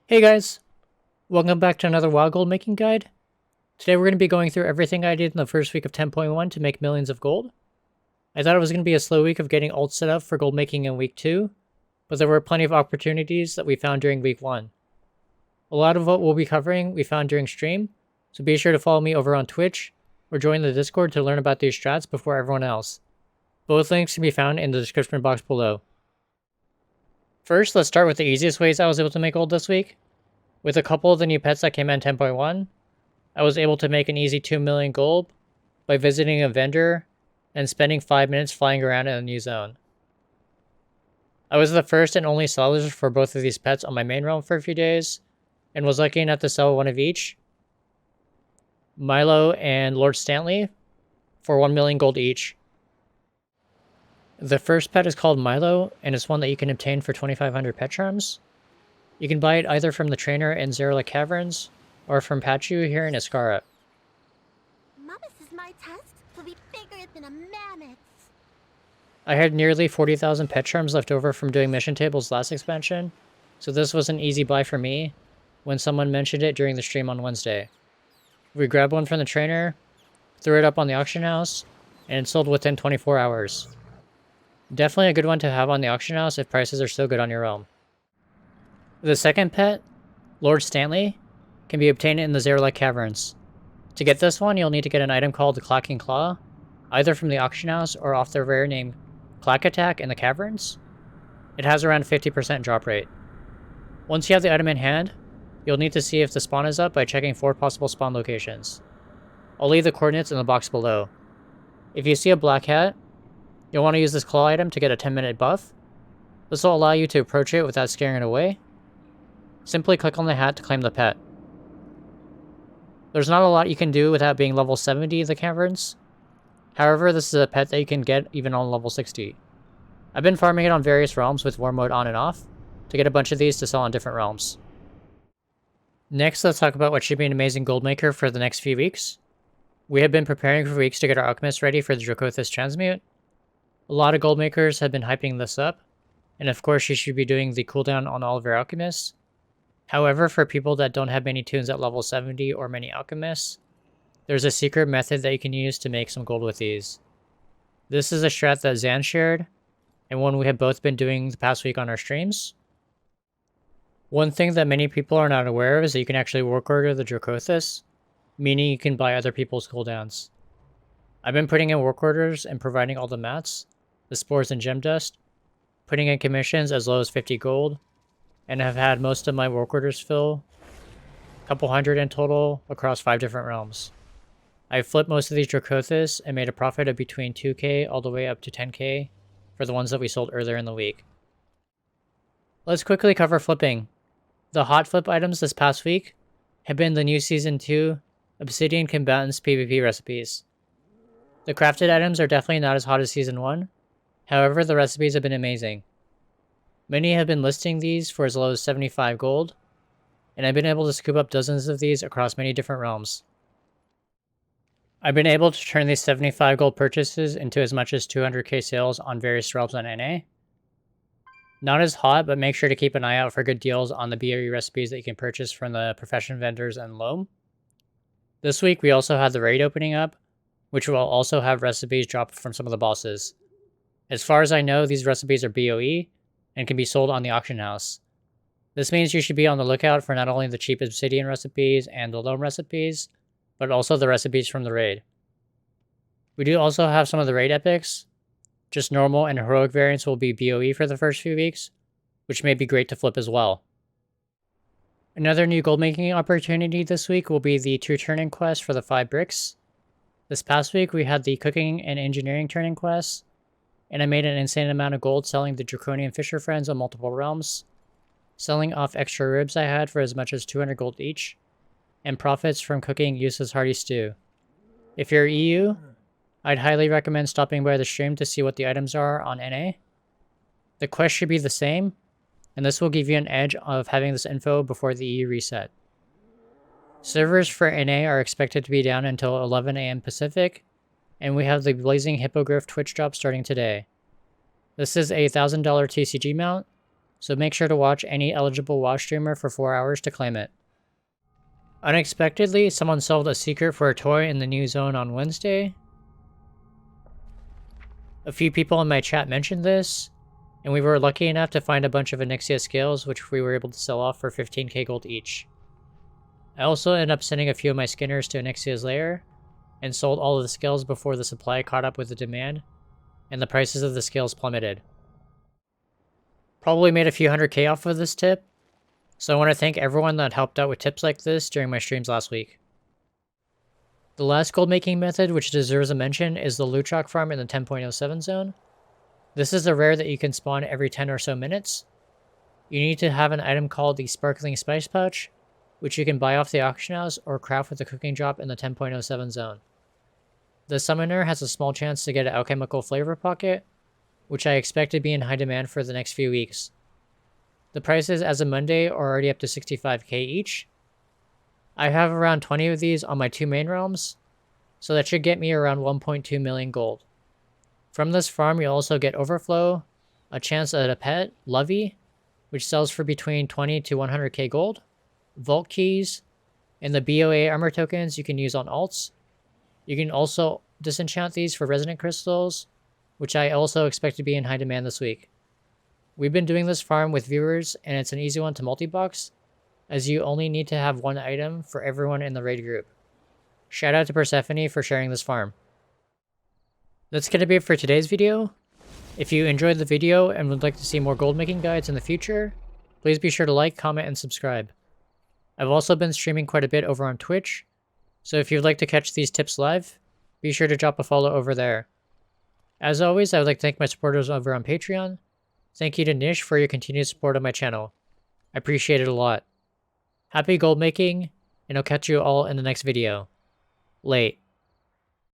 Hey guys, welcome back to another WoW gold making guide. Today we're going to be going through everything I did in the first week of 10.1 to make millions of gold. I thought it was going to be a slow week of getting ult set up for gold making in week 2, but there were plenty of opportunities that we found during week 1. A lot of what we'll be covering we found during stream, so be sure to follow me over on Twitch or join the Discord to learn about these strats before everyone else. Both links can be found in the description box below. First, let's start with the easiest ways I was able to make gold this week. With a couple of the new pets that came in 10.1, I was able to make an easy 2 million gold by visiting a vendor and spending 5 minutes flying around in a new zone. I was the first and only sellers for both of these pets on my main realm for a few days, and was lucky enough to sell one of each, Milo and Lord Stanley, for 1 million gold each. The first pet is called Milo, and it's one that you can obtain for 2,500 pet charms. You can buy it either from the trainer in Luchak Caverns, or from Pachu here in Iskara. Mama says my test will be bigger than a mammoth. I had nearly 40,000 pet charms left over from doing mission tables last expansion, so this was an easy buy for me when someone mentioned it during the stream on Wednesday. We grabbed one from the trainer, threw it up on the auction house, and it sold within 24 hours. Definitely a good one to have on the auction house if prices are still good on your realm. The second pet, Lord Stanley, can be obtained in the Luchak Caverns. To get this one, you'll need to get an item called the Clacking Claw, either from the auction house or off the rare name Clack Attack in the Caverns. It has around 50% drop rate. Once you have the item in hand, you'll need to see if the spawn is up by checking 4 possible spawn locations. I'll leave the coordinates in the box below. If you see a black hat, you'll want to use this claw item to get a 10-minute buff. This will allow you to approach it without scaring it away. Simply click on the hat to claim the pet. There's not a lot you can do without being level 70 in the caverns. However, this is a pet that you can get even on level 60. I've been farming it on various realms with war mode on and off to get a bunch of these to sell on different realms. Next, let's talk about what should be an amazing gold maker for the next few weeks. We have been preparing for weeks to get our Alchemists ready for the Dracothis transmute. A lot of gold makers have been hyping this up, and of course you should be doing the cooldown on all of your Alchemists. However, for people that don't have many tunes at level 70 or many Alchemists, there's a secret method that you can use to make some gold with these. This is a strat that Zan shared, and one we have both been doing the past week on our streams. One thing that many people are not aware of is that you can actually work order the Dracothis, meaning you can buy other people's cooldowns. I've been putting in work orders and providing all the mats, the spores and gem dust, putting in commissions as low as 50 gold, and have had most of my work orders fill, a couple hundred in total across 5 different realms. I've flipped most of these Dracothis and made a profit of between 2k all the way up to 10k for the ones that we sold earlier in the week. Let's quickly cover flipping. The hot flip items this past week have been the new Season 2 Obsidian Combatants PvP recipes. The crafted items are definitely not as hot as Season 1, however the recipes have been amazing. Many have been listing these for as low as 75 gold, and I've been able to scoop up dozens of these across many different realms. I've been able to turn these 75 gold purchases into as much as 200k sales on various realms on NA. Not as hot, but make sure to keep an eye out for good deals on the BRE recipes that you can purchase from the profession vendors and Loam. This week we also had the raid opening up, which will also have recipes dropped from some of the bosses. As far as I know, these recipes are BOE, and can be sold on the auction house. This means you should be on the lookout for not only the cheap obsidian recipes and the loam recipes, but also the recipes from the raid. We do also have some of the raid epics. Just normal and heroic variants will be BOE for the first few weeks, which may be great to flip as well. Another new gold making opportunity this week will be the 2 turn-in quest for the 5 bricks. This past week we had the cooking and engineering turn-in quests, and I made an insane amount of gold selling the Draconian Fisher Friends on multiple realms, selling off extra ribs I had for as much as 200 gold each, and profits from cooking useless hearty stew. If you're EU, I'd highly recommend stopping by the stream to see what the items are on NA. The quest should be the same, and this will give you an edge of having this info before the EU reset. Servers for NA are expected to be down until 11 AM Pacific, and we have the Blazing Hippogriff Twitch drop starting today. This is a $1,000 TCG mount so make sure to watch any eligible WoW streamer for 4 hours to claim it. Unexpectedly, someone solved a secret for a toy in the new zone on Wednesday. A few people in my chat mentioned this, and we were lucky enough to find a bunch of Onyxia scales, which we were able to sell off for 15k gold each. I also ended up sending a few of my skinners to Onyxia's lair, and sold all of the scales before the supply caught up with the demand, and the prices of the scales plummeted. Probably made a few 100k off of this tip, so I want to thank everyone that helped out with tips like this during my streams last week. The last gold making method which deserves a mention is the Luchak Farm in the 10.07 zone. This is a rare that you can spawn every 10 or so minutes. You need to have an item called the Sparkling Spice Pouch, which you can buy off the auction house or craft with a cooking drop in the 10.07 zone. The summoner has a small chance to get an alchemical flavor pocket, which I expect to be in high demand for the next few weeks. The prices as of Monday are already up to 65k each. I have around 20 of these on my 2 main realms, so that should get me around 1.2 million gold. From this farm you'll also get Overflow, a chance at a pet, Lovey, which sells for between 20 to 100k gold, Vault Keys, and the BOA armor tokens you can use on alts. You can also disenchant these for Resonant Crystals, which I also expect to be in high demand this week. We've been doing this farm with viewers, and it's an easy one to multi-box, as you only need to have one item for everyone in the raid group. Shout out to Persephone for sharing this farm. That's going to be it for today's video. If you enjoyed the video and would like to see more gold making guides in the future, please be sure to like, comment, and subscribe. I've also been streaming quite a bit over on Twitch, so if you'd like to catch these tips live, be sure to drop a follow over there. As always, I would like to thank my supporters over on Patreon. Thank you to Nish for your continued support of my channel. I appreciate it a lot. Happy gold making, and I'll catch you all in the next video. Late.